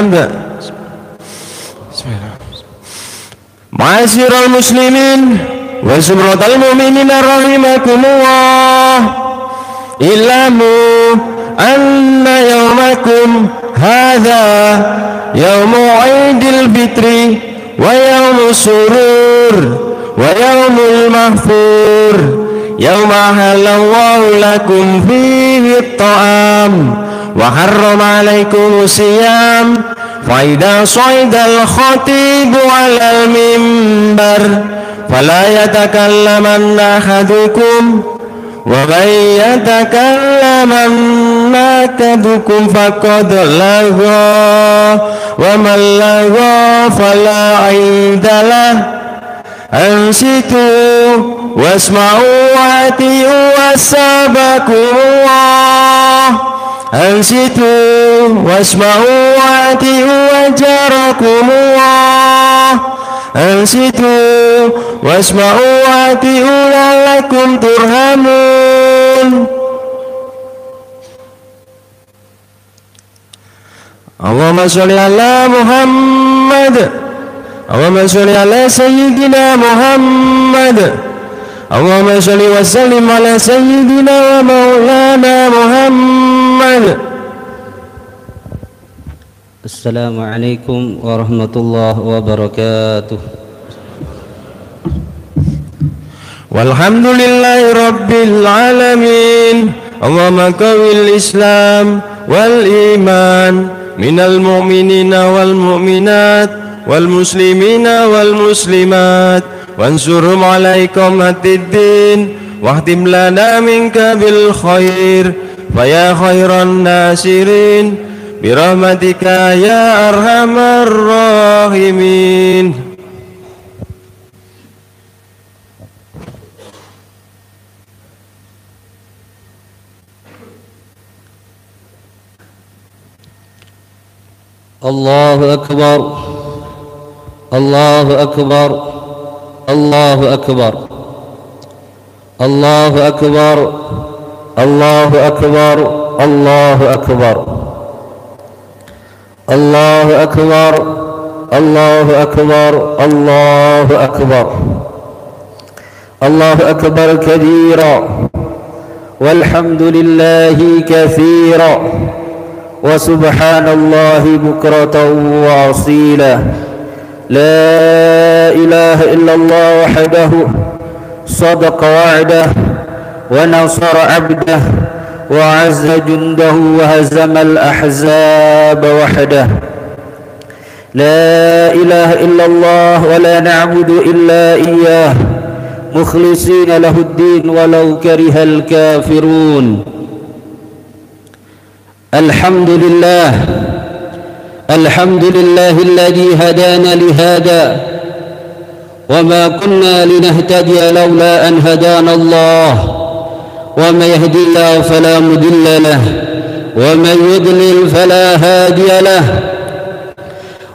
ba'd. Ma'asyiral muslimin wa zumratal mu'minin rahimakumullah, ilamu anna yawmakum hadha yawmu Aidil Fitri wa yawmu surur wa yawmul mahfur, yawma halallahu lakum fihi at-ta'am wa harrama alaikum siyam, fa idza sa'idal khatibu 'alal mimbar fala yatakallamanna ahadukum wa man yatakallamanna ahadukum faqad lagha wa man lagha fala 'indalah. Ansitu wasma'u wa ati'u wasabakumullah, ansitu wasma'u wa ati'u wajarakumullah, ansitu wasma'u wa ati'u la'allakum turhamun. Allahumma sholli ala Muhammad, Allahumma sholli ala sayyidina Muhammad, Allahumma sholli wa sallim ala sayyidina wa maulana Muhammad. Assalamualaikum warahmatullahi wabarakatuh. Walhamdulillahi rabbil alamin. Allahumma qawwil islam wal iman minal mu'minina wal mu'minat wal muslimina wal muslimat wansurum alaikum hatiddin wahtim lana minka bil khair faya khairan nasirin birahmatika ya arhamar rahimin. Allahu akbar, Allahu akbar, Allahu akbar, Allahu akbar, Allahu akbar, Allahu akbar, Allahu akbar, Allahu akbar, Allahu akbar, Allahu akbar kabira walhamdulillahi kathira wa subhanallahi bukratan wa asila. لا إله إلا الله وحده صدق وعده ونصر عبده وعز جنده وهزم الأحزاب وحده. لا إله إلا الله ولا نعبد إلا إياه مخلصين له الدين ولو كره الكافرون. الحمد لله، الحمد لله الذي هدانا لهذا وما كنا لنهتدي لولا أن هدانا الله، ومن يهدي الله فلا مضل له ومن يضلل فلا هادي له،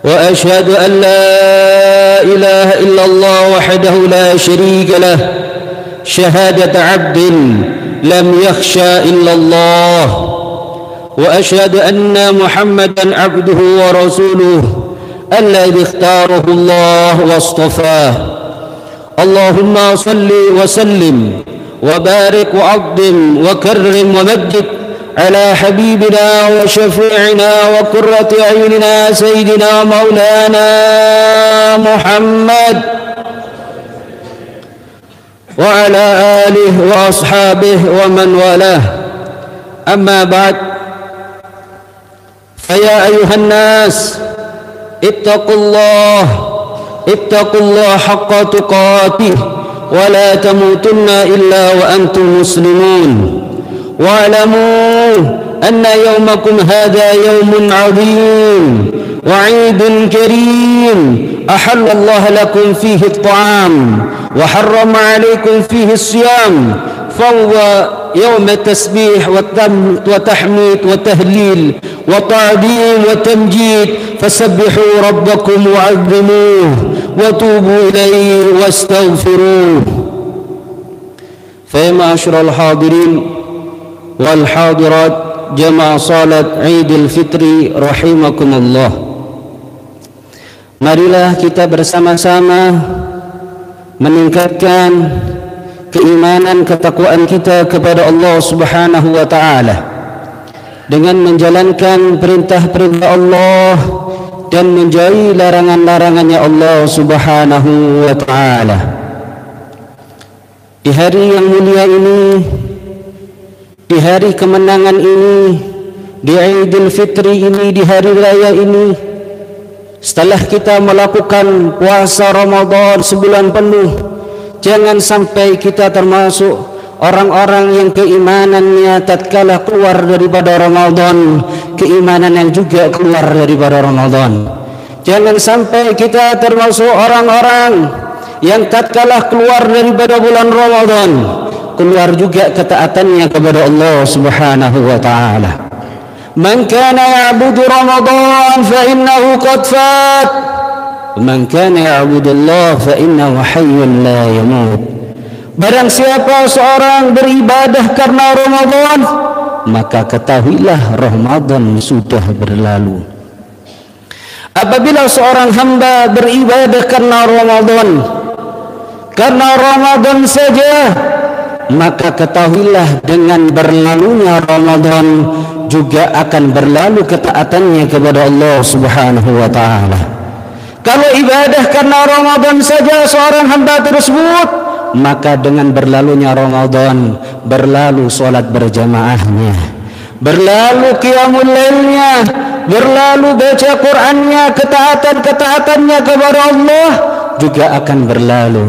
وأشهد أن لا إله إلا الله وحده لا شريك له شهادة عبد لم يخشى إلا الله، وأشهد أن محمدًا عبده ورسوله الذي اختاره الله واصطفاه. اللهم صل وسلم وبارك وعظم وكرم ومجد على حبيبنا وشفيعنا وقرة أعيننا سيدنا مولانا محمد وعلى آله وأصحابه ومن والاه. أما بعد، فيا أيها الناس اتقوا الله حق تقاته ولا تموتن إلا وأنتم مسلمون، واعلموا أن يومكم هذا يوم عظيم وعيد كريم أحل الله لكم فيه الطعام وحرم عليكم فيه الصيام، فهو يوم التسبيح وتحميد وتهليل وتعظيم وتمجيد، فسبحوا ربكم وعظموه وتوبوا إليه واستغفروه. فيا معاشر الحاضرين والحاضرات جمع صلاة عيد الفطر رحمكم الله. marilah kita bersama-sama meningkatkan keimanan, ketakwaan kita kepada Allah Subhanahu wa taala dengan menjalankan perintah-perintah Allah dan menjauhi larangan-larangannya Allah Subhanahu wa taala. Di hari yang mulia ini, di hari kemenangan ini, di Idul Fitri ini, di hari raya ini, setelah kita melakukan puasa Ramadan sebulan penuh, jangan sampai kita termasuk orang-orang yang keimanannya tatkala keluar daripada Ramadan, keimanan yang juga keluar daripada Ramadan. Jangan sampai kita termasuk orang-orang yang tatkala keluar daripada bulan Ramadan, keluar juga ketaatannya kepada Allah Subhanahu wa taala. Man kana ya'budu Ramadan fa innahu qad fat. Man kana ya'budu Allah fa innahu hayyun la yamut. Barang siapa seorang beribadah karena Ramadan, maka ketahuilah Ramadan sudah berlalu. Apabila seorang hamba beribadah karena Ramadan saja, maka ketahuilah dengan berlalunya Ramadan juga akan berlalu ketaatannya kepada Allah Subhanahu wa taala. Kalau ibadah karena Ramadan saja seorang hamba tersebut, maka dengan berlalunya Ramadan berlalu salat berjamaahnya, berlalu qiyamul lailnya, berlalu baca Qur'annya, ketaatan-ketaatannya kepada Allah juga akan berlalu.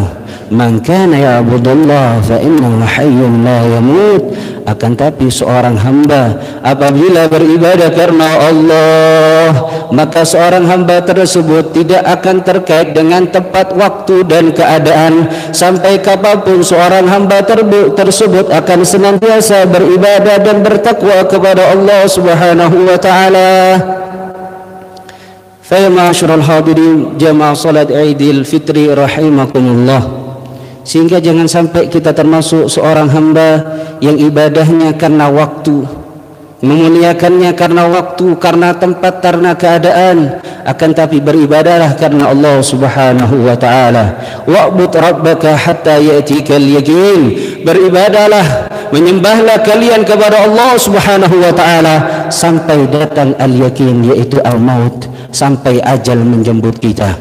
Man kana ya'budullah fa innahu hayyun la yamut. Akan tapi seorang hamba apabila beribadah karena Allah, maka seorang hamba tersebut tidak akan terkait dengan tempat, waktu dan keadaan. Sampai kapanpun seorang hamba tersebut akan senantiasa beribadah dan bertakwa kepada Allah Subhanahu wa taala. Fa ya ma'asyiral hadirin jamaah salat Idul Fitri rahimakumullah. Sehingga jangan sampai kita termasuk seorang hamba yang ibadahnya karena waktu, memuliakannya karena waktu, karena tempat, karena keadaan, akan tapi beribadahlah karena Allah Subhanahu wa taala. Wa'bud rabbaka hatta ya'tikal yaqin. Beribadahlah, menyembahlah kalian kepada Allah Subhanahu wa taala sampai datang al-yaqin, yaitu al-maut, sampai ajal menjemput kita.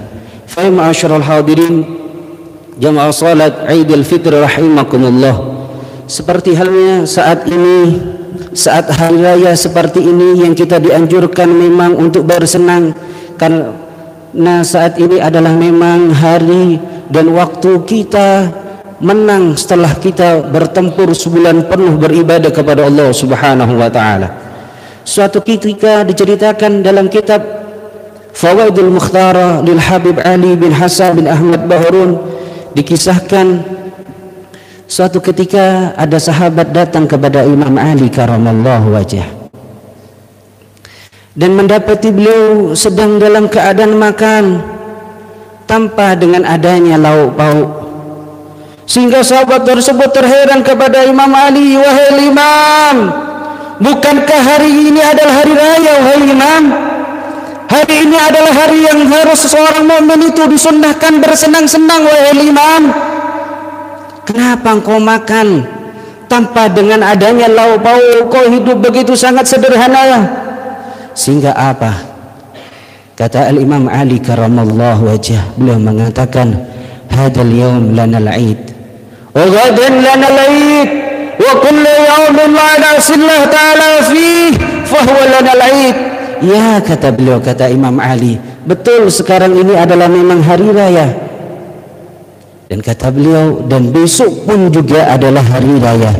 Fa ma'asyiral hadirin jamaah salat Idul Fitri rahimakumullah, seperti halnya saat ini, saat hari raya seperti ini yang kita dianjurkan memang untuk bersenang, karena saat ini adalah memang hari dan waktu kita menang setelah kita bertempur sebulan penuh beribadah kepada Allah Subhanahu wa taala. Suatu ketika diceritakan dalam kitab Fawaidul Mukhtara lil Habib Ali bin Hasan bin Ahmad Bahrun, dikisahkan suatu ketika ada sahabat datang kepada Imam Ali karamallahu wajah dan mendapati beliau sedang dalam keadaan makan tanpa dengan adanya lauk pauk, sehingga sahabat tersebut terheran kepada Imam Ali, wahai Imam, bukankah hari ini adalah hari raya wahai Imam? Hari ini adalah hari yang harus seseorang mukmin itu disunnahkan bersenang-senang wahai Imam. Kenapa engkau makan tanpa dengan adanya lauk pauk? Kau hidup begitu sangat sederhana. Sehingga apa? Kata Al-Imam Ali karamallahu wajah, beliau mengatakan, hadal yawm lanal Eid wa ghadan lanal Eid wa kullu yawmin la na'sillah ta'ala fihi fahuwa lanal Eid. Ya, kata beliau, kata Imam Ali, betul sekarang ini adalah memang hari raya. Dan kata beliau, dan besok pun juga adalah hari raya.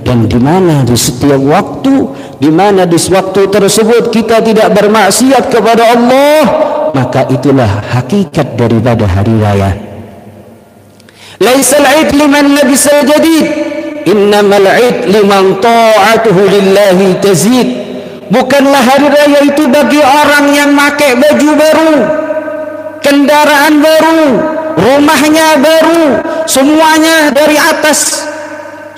Dan di mana di setiap waktu, di mana di waktu tersebut kita tidak bermaksiat kepada Allah, maka itulah hakikat daripada hari raya. Laisal 'id liman labisal jadid, innamal 'id liman ta'atuhu lillahi tazid. Bukanlah hari raya itu bagi orang yang pakai baju baru, kendaraan baru, rumahnya baru, semuanya dari atas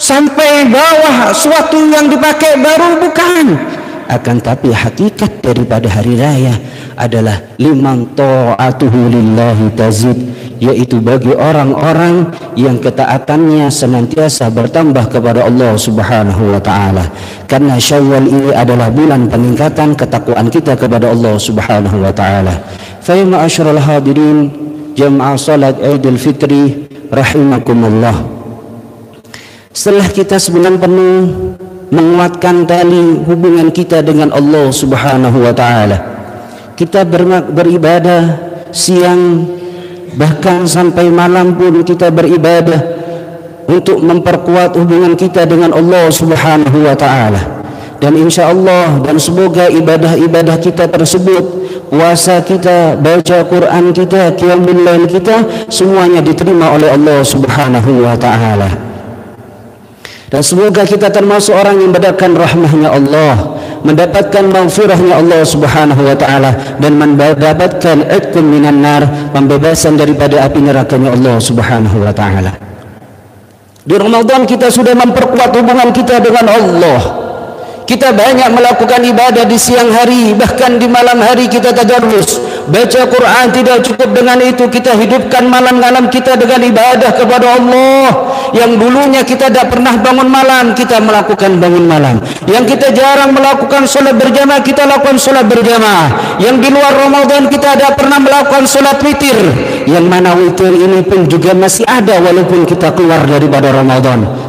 sampai bawah suatu yang dipakai baru, bukan. akan tapi hakikat daripada hari raya adalah liman ta'atuhu lillahi tazid, yaitu bagi orang-orang yang ketaatannya senantiasa bertambah kepada Allah Subhanahu wa taala. Karena Syawal ini adalah bulan peningkatan ketakwaan kita kepada Allah Subhanahu wa taala. Fa ya ma'asyiral hadirin jamaah salat Idul Fitri rahimakumullah. Setelah kita sebulan penuh menguatkan tali hubungan kita dengan Allah Subhanahu wa taala, kita beribadah siang bahkan sampai malam pun kita beribadah untuk memperkuat hubungan kita dengan Allah Subhanahu wa taala. Dan insyaallah dan semoga ibadah-ibadah kita tersebut, puasa kita, baca Quran kita, qiyamul lail kita, semuanya diterima oleh Allah Subhanahu wa taala. Dan semoga kita termasuk orang yang mendapatkan rahmahnya Allah, mendapatkan maghfirahnya Allah Subhanahu wa taala, dan mendapatkan itqun minan nar, pembebasan daripada api nerakanya Allah Subhanahu wa taala. Di Ramadan kita sudah memperkuat hubungan kita dengan Allah. Kita banyak melakukan ibadah di siang hari, bahkan di malam hari kita tadarrus, baca Quran. Tidak cukup dengan itu, kita hidupkan malam-malam kita dengan ibadah kepada Allah. Yang dulunya kita tidak pernah bangun malam, kita melakukan bangun malam. Yang kita jarang melakukan sholat berjamaah, kita lakukan sholat berjamaah. Yang di luar Ramadan kita tidak pernah melakukan sholat witir, yang mana witir ini pun juga masih ada walaupun kita keluar daripada Ramadan.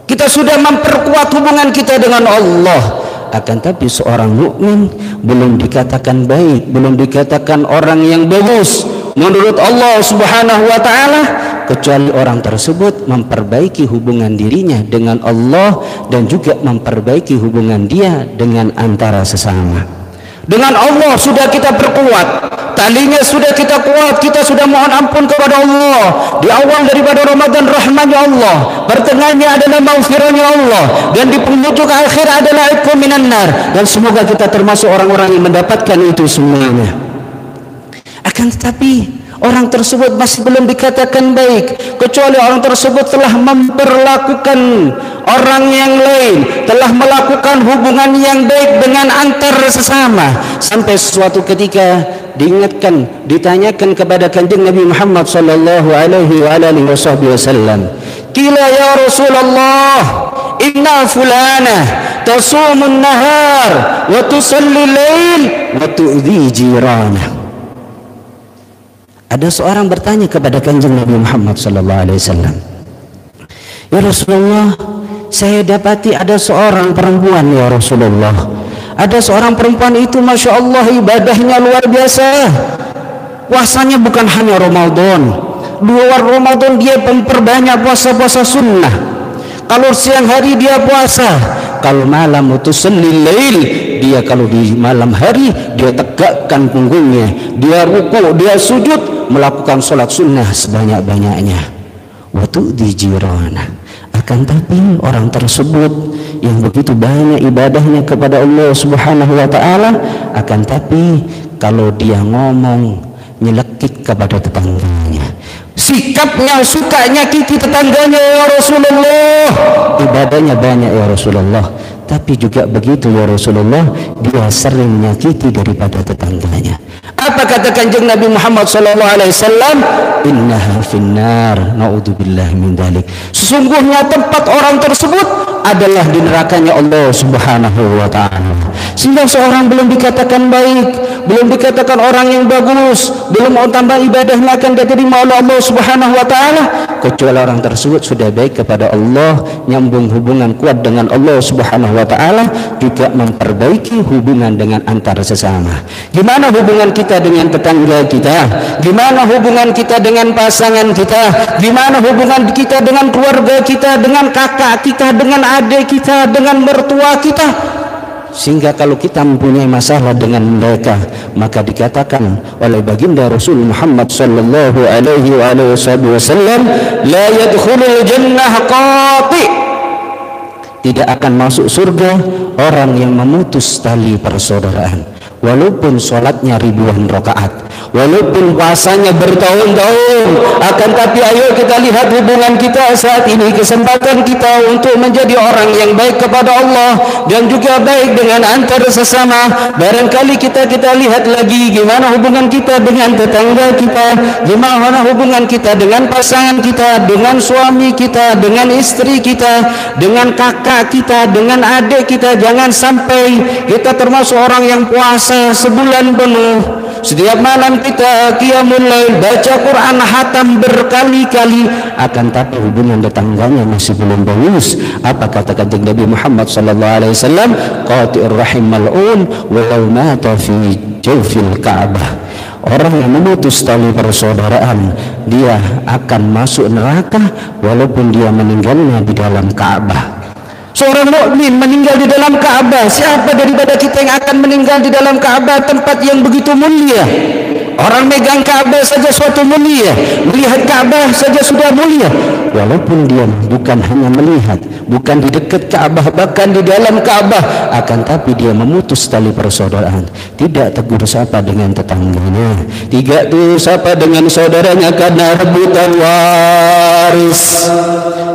Kita sudah memperkuat hubungan kita dengan Allah. Akan tapi seorang mukmin belum dikatakan baik, belum dikatakan orang yang bagus menurut Allah Subhanahu wa taala, kecuali orang tersebut memperbaiki hubungan dirinya dengan Allah dan juga memperbaiki hubungan dia dengan antara sesama. Dengan Allah sudah kita perkuat, talinya sudah kita kuat, kita sudah mohon ampun kepada Allah. Di awal daripada Ramadan rahmatnya Allah, pertengahannya adalah maghfirahnya Allah, dan di penghujung akhir adalah itqun minan nar. Dan semoga kita termasuk orang-orang yang mendapatkan itu semuanya. Akan tetapi orang tersebut masih belum dikatakan baik, kecuali orang tersebut telah memperlakukan orang yang lain, telah melakukan hubungan yang baik dengan antar sesama, sampai suatu ketika diingatkan, ditanyakan kepada kanjeng Nabi Muhammad sallallahu alaihi wasallam, "Qila ya Rasulullah, inna fulana tasumun nahar wa tusalli lail wa tu'dhi jirana." Ada seorang bertanya kepada kanjeng Nabi Muhammad sallallahu alaihi wasallam, "Ya Rasulullah, saya dapati ada seorang perempuan ya Rasulullah. Ada seorang perempuan itu Masya Allah ibadahnya luar biasa. Puasanya bukan hanya Ramadan. Luar Ramadan dia memperbanyak puasa-puasa sunnah. Kalau siang hari dia puasa, kalau malam tusalli lail, dia kalau di malam hari dia tegakkan punggungnya, dia ruku, dia sujud, melakukan sholat sunnah sebanyak-banyaknya. Wa tu'dhi jirana." Akan tapi orang tersebut yang begitu banyak ibadahnya kepada Allah Subhanahu wa taala, akan tapi kalau dia ngomong nyelekit kepada tetangganya, sikapnya suka nyakiti tetangganya ya Rasulullah. Ibadahnya banyak ya Rasulullah, tapi juga begitu ya Rasulullah, dia sering menyakiti daripada tetangganya. Apa kata kanjeng Nabi Muhammad sallallahu alaihi wasallam? Innaha finnar, naudzubillah min dzalik. Sesungguhnya tempat orang tersebut adalah di nerakanya Allah Subhanahu wa taala. Sehingga seorang belum dikatakan baik, belum dikatakan orang yang bagus, belum mau tambah ibadah akan diterima oleh Allah Subhanahu wa taala, kecuali orang tersebut sudah baik kepada Allah, nyambung hubungan kuat dengan Allah Subhanahu wa taala, juga memperbaiki hubungan dengan antara sesama. Gimana hubungan kita dengan tetangga kita? Gimana hubungan kita dengan pasangan kita? Gimana hubungan kita dengan keluarga kita, dengan kakak kita, dengan adik kita, dengan mertua kita? Sehingga kalau kita mempunyai masalah dengan mereka, maka dikatakan oleh baginda Rasul Muhammad sallallahu alaihi wasallam, la yadkhulul jannah qati, tidak akan masuk surga orang yang memutus tali persaudaraan walaupun sholatnya ribuan rakaat, Walaupun puasanya bertahun-tahun, akan tapi ayo kita lihat hubungan kita saat ini, kesempatan kita untuk menjadi orang yang baik kepada Allah dan juga baik dengan antar sesama. Barangkali kita lihat lagi gimana hubungan kita dengan tetangga kita, gimana hubungan kita dengan pasangan kita, dengan suami kita, dengan istri kita, dengan kakak kita, dengan adik kita. Jangan sampai kita termasuk orang yang puasa sebulan penuh, setiap malam kita qiyamul lail, baca Quran hatam berkali-kali, akan tapi hubungan tetangganya masih belum bagus. Apa kata kanjeng Nabi Muhammad sallallahu alaihi wasallam? Qati'ur rahim mal'un walau mata fi jawfil Ka'bah. Orang yang memutus tali persaudaraan, dia akan masuk neraka walaupun dia meninggalnya di dalam Ka'bah. Seorang mukmin meninggal di dalam Ka'bah, siapa daripada kita yang akan meninggal di dalam Ka'bah, tempat yang begitu mulia? Orang megang Ka'bah saja suatu mulia, melihat Ka'bah saja sudah mulia. Walaupun dia bukan hanya melihat, bukan di dekat Ka'bah, bahkan di dalam Ka'bah, akan tapi dia memutus tali persaudaraan. Tidak tegur sapa dengan tetangganya, tidak tegur sapa dengan saudaranya karena rebutan waris.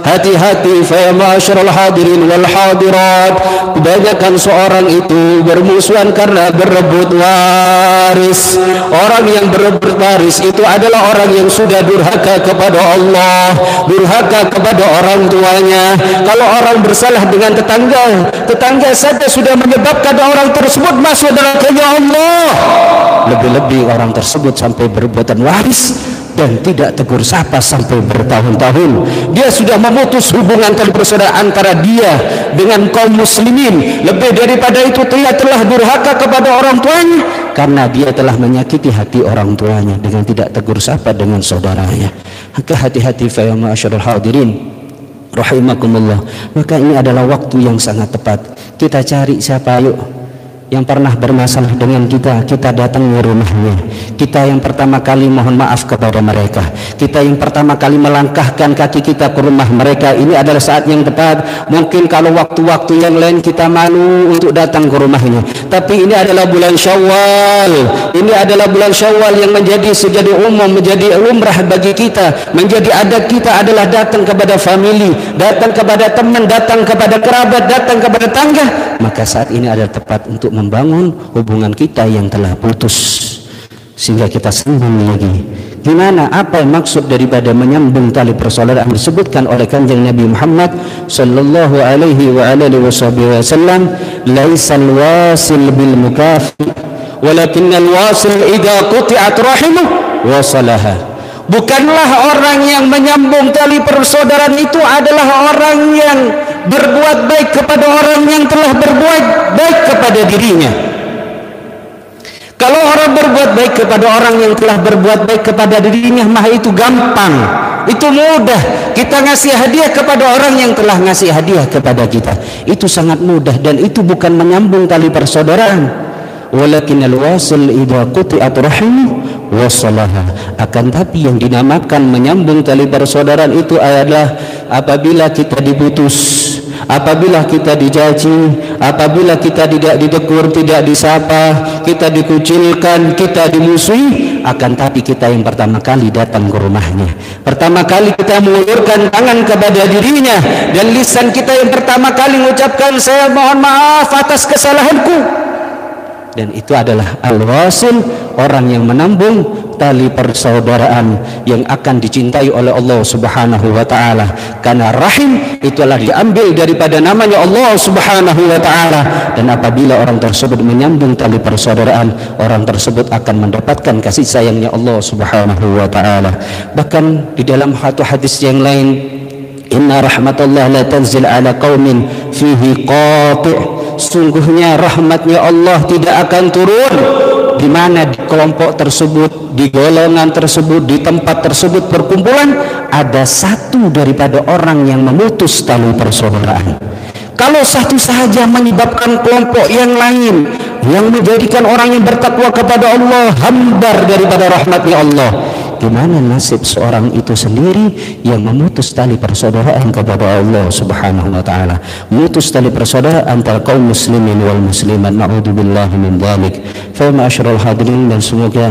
Hati-hati fa ma'asyiral hadirin wal hadirat. Kebanyakan seorang itu bermusuhan karena berebut waris. Orang yang berebut waris itu adalah orang yang sudah durhaka kepada Allah, durhaka kepada orang tuanya. Kalau orang bersalah dengan tetangga saja sudah menyebabkan orang tersebut masuk dalam neraka Allah. Lebih-lebih orang tersebut sampai berbuatan waris dan tidak tegur sapa sampai bertahun-tahun. Dia sudah memutus hubungan tali persaudaraan antara dia dengan kaum muslimin. Lebih daripada itu, dia telah durhaka kepada orang tuanya karena dia telah menyakiti hati orang tuanya dengan tidak tegur sapa dengan saudaranya. Maka hati-hati fa ya ma'asyiral hadirin rahimakumullah. Maka ini adalah waktu yang sangat tepat. Kita cari siapa yuk yang pernah bermasalah dengan kita datang ke rumahnya. Kita yang pertama kali mohon maaf kepada mereka, kita yang pertama kali melangkahkan kaki kita ke rumah mereka. Ini adalah saat yang tepat. Mungkin kalau waktu-waktu yang lain kita malu untuk datang ke rumahnya, tapi ini adalah bulan Syawal. Ini adalah bulan Syawal yang menjadi umum, menjadi umrah bagi kita. Menjadi adat kita adalah datang kepada family, datang kepada teman, datang kepada kerabat, datang kepada tangga. Maka saat ini adalah tepat untuk membangun hubungan kita yang telah putus sehingga kita sambung lagi. Gimana, apa maksud daripada menyambung tali persaudaraan disebutkan oleh kanjeng Nabi Muhammad sallallahu alaihi wa alihi wasallam, laisal wasil bil mukafi walakinnal wasil idza quti'at rahimuh wasalaha. Bukanlah orang yang menyambung tali persaudaraan itu adalah orang yang berbuat baik kepada orang yang telah berbuat baik kepada dirinya. Kalau orang berbuat baik kepada orang yang telah berbuat baik kepada dirinya, mah itu gampang, itu mudah. Kita ngasih hadiah kepada orang yang telah ngasih hadiah kepada kita, itu sangat mudah dan itu bukan menyambung tali persaudaraan. Walakinnal wasil idza quti'at rahimuh wasalaha. Akan tapi yang dinamakan menyambung tali persaudaraan itu adalah apabila kita diputus, apabila kita dicaci, apabila kita tidak ditegur, tidak disapa, kita dikucilkan, kita dimusuhi, akan tapi kita yang pertama kali datang ke rumahnya, pertama kali kita mengulurkan tangan kepada dirinya, dan lisan kita yang pertama kali mengucapkan saya mohon maaf atas kesalahanku. Dan itu adalah al-wasil, orang yang menambung tali persaudaraan yang akan dicintai oleh Allah Subhanahu wa taala. Karena rahim itulah diambil daripada namanya Allah Subhanahu wa taala, dan apabila orang tersebut menyambung tali persaudaraan, orang tersebut akan mendapatkan kasih sayangnya Allah Subhanahu wa taala. Bahkan di dalam satu hadis yang lain, inna rahmatullah la tanzil ala qaumin fihi qati'. Sungguhnya rahmatnya Allah tidak akan turun di mana di kelompok tersebut, di golongan tersebut, di tempat tersebut perkumpulan ada satu daripada orang yang memutus tali persaudaraan. Kalau satu saja menyebabkan kelompok yang lain yang menjadikan orang yang bertakwa kepada Allah hambar daripada rahmatnya Allah, gimana nasib seorang itu sendiri yang memutus tali persaudaraan kepada Allah Subhanahu wa taala, memutus tali persaudaraan antara kaum muslimin wal muslimat. Na'udzubillahi min dzalik. Fa ma'asyiral hadirin, dan semoga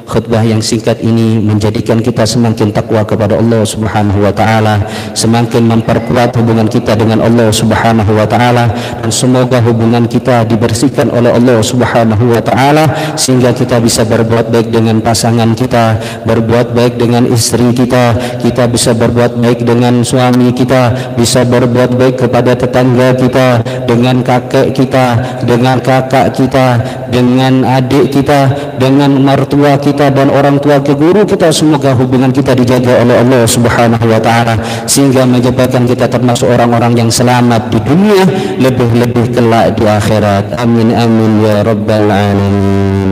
khutbah yang singkat ini menjadikan kita semakin takwa kepada Allah Subhanahu wa taala, semakin memperkuat hubungan kita dengan Allah Subhanahu wa taala, dan semoga hubungan kita dibersihkan oleh Allah Subhanahu wa taala sehingga kita bisa berbuat baik dengan pasangan kita, berbuat baik dengan istri kita, kita bisa berbuat baik dengan suami kita, bisa berbuat baik kepada tetangga kita, dengan kakek kita, dengan kakak kita, dengan adik kita, dengan mertua kita dan orang tua ke guru kita. Semoga hubungan kita dijaga oleh Allah Subhanahu wa taala sehingga menyebabkan kita termasuk orang-orang yang selamat di dunia, lebih-lebih kelak di akhirat. Amin amin ya rabbal alamin.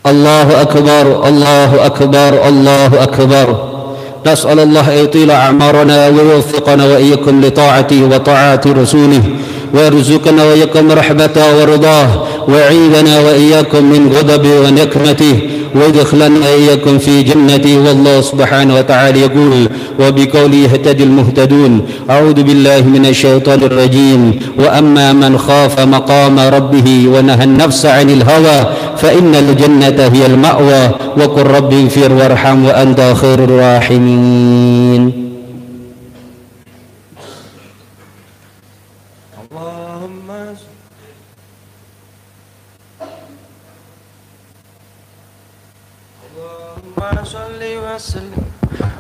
Allahu akbar, Allahu akbar, Allahu akbar. نسأل الله أن يطيل أعمارنا ويوفقنا وإياكم لطاعته وطاعة رسوله ويرزقنا وإياكم رحمته ورضاه ويعيذنا وإياكم من غضبه ونكمته ويدخلنا إياكم في جنته. والله سبحانه وتعالى يقول وبقوله يهتدي المهتدون. أعوذ بالله من الشيطان الرجيم. وأما من خاف مقام ربه ونهى النفس عن الهوى فإن الجنة هي المأوى وقل رب اغفر وارحم وأنت خير الراحمين.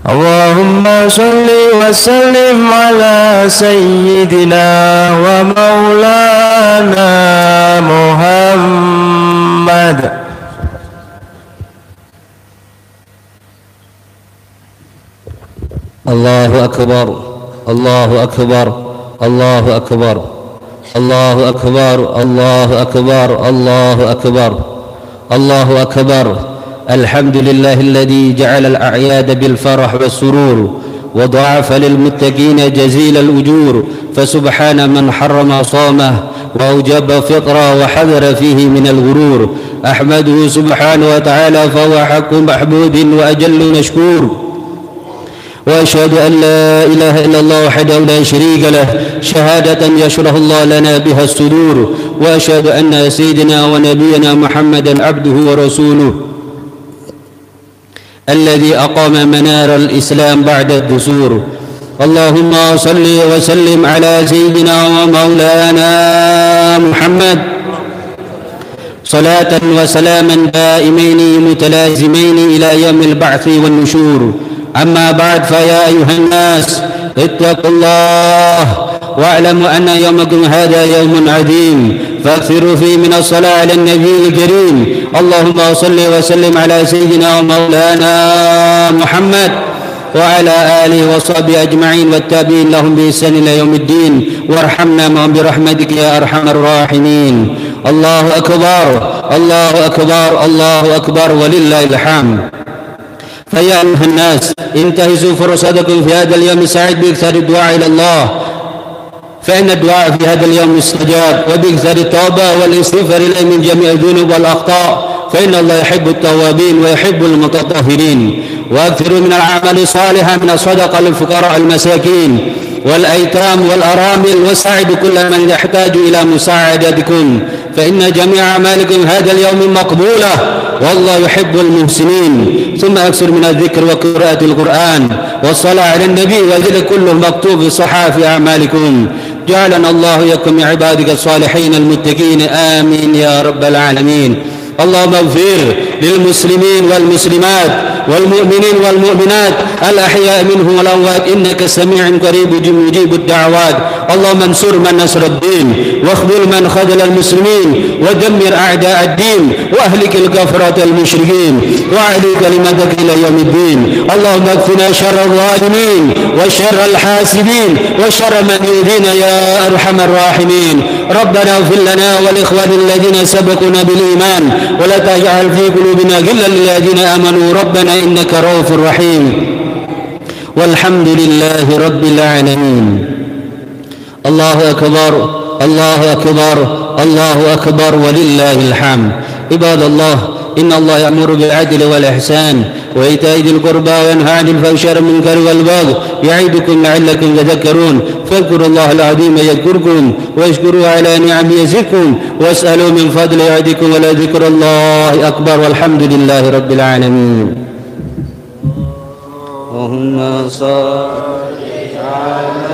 اللهم صل وسلم على سيدنا ومولانا محمد. الله أكبر، الله أكبر، الله أكبر، الله أكبر، الله أكبر، الله أكبر، الله أكبر. الحمد لله الذي جعل الأعياد بالفرح والسرور وضاعف للمتقين جزيل الأجور. فسبحان من حرم صومه وأوجب فطرا وحذر فيه من الغرور. أحمده سبحانه وتعالى فهو حق محمود وأجل مشكور. وأشهد أن لا إله إلا الله وحده لا شريك له شهادة يشرح الله لنا بها الصدور. وأشهد أن سيدنا ونبينا محمدا عبده ورسوله الذي أقام منار الإسلام بعد الدسور. اللهم صل وسلم على سيدنا ومولانا محمد صلاة وسلاما دائمين متلازمين إلى يوم البعث والنشور. أما بعد فيا أيها الناس اتقوا الله واعلموا أن يومكم هذا يوم عظيم فاكثروا فيه من الصلاة على النبي الكريم. اللهم صل وسلم على سيدنا ومولانا محمد وعلى آله وصحبه أجمعين والتابعين لهم بإحسان إلى يوم الدين وارحمنا معهم برحمتك يا أرحم الراحمين. الله أكبر، الله أكبر، الله أكبر ولله الحمد. فيا أيها الناس انتهزوا فرصتكم في هذا اليوم السعيد بإكثار الدعاء إلى الله، فإن الدعاء في هذا اليوم مستجاب، وبإكثار التوبة والاستغفار إليه من جميع الذنوب والأخطاء، فإن الله يحب التوابين ويحب المتطهرين. وأكثروا من الأعمال الصالحة من الصدقة للفقراء المساكين والأيتام والأرامل، وساعدوا كل من يحتاج إلى مساعدتكم، فإن جميع أعمالكم هذا اليوم مقبولة والله يحب المحسنين. ثم أكثر من الذكر وقراءة القرآن والصلاة على النبي وذلك كله مكتوب في صحائف أعمالكم. جعلنا الله إياكم من عبادك الصالحين المتقين. آمين يا رب العالمين. اللهم اغفر للمسلمين والمسلمات والمؤمنين والمؤمنات الأحياء منهم والأموات إنك سميع قريب مجيب الدعوات. اللهم انصر من نصر الدين واخذل من خذل المسلمين ودمر أعداء الدين وأهلك الكفرة المشركين وأعلي كلمتك إلى يوم الدين. اللهم اكفنا شر الظالمين وشر الحاسدين وشر من يؤذينا يا أرحم الراحمين. ربنا اغفر لنا والإخوان الذين سبقونا بالإيمان ولا تجعل في قلوبنا غلا للذين آمنوا ربنا إنك رؤوف رحيم. والحمد لله رب العالمين. الله أكبر، الله أكبر، الله أكبر ولله الحمد. عباد الله إن الله يأمر بالعدل والإحسان وإيتاء ذي القربى وينهى عن الفحشاء والمنكر والبغي يعظكم لعلكم تذكرون فاذكروا الله العظيم يذكركم واشكروا على نعمه يزدكم واسألوا من فضله يعدكم ولذكر الله أكبر والحمد لله رب العالمين. اللهم صل على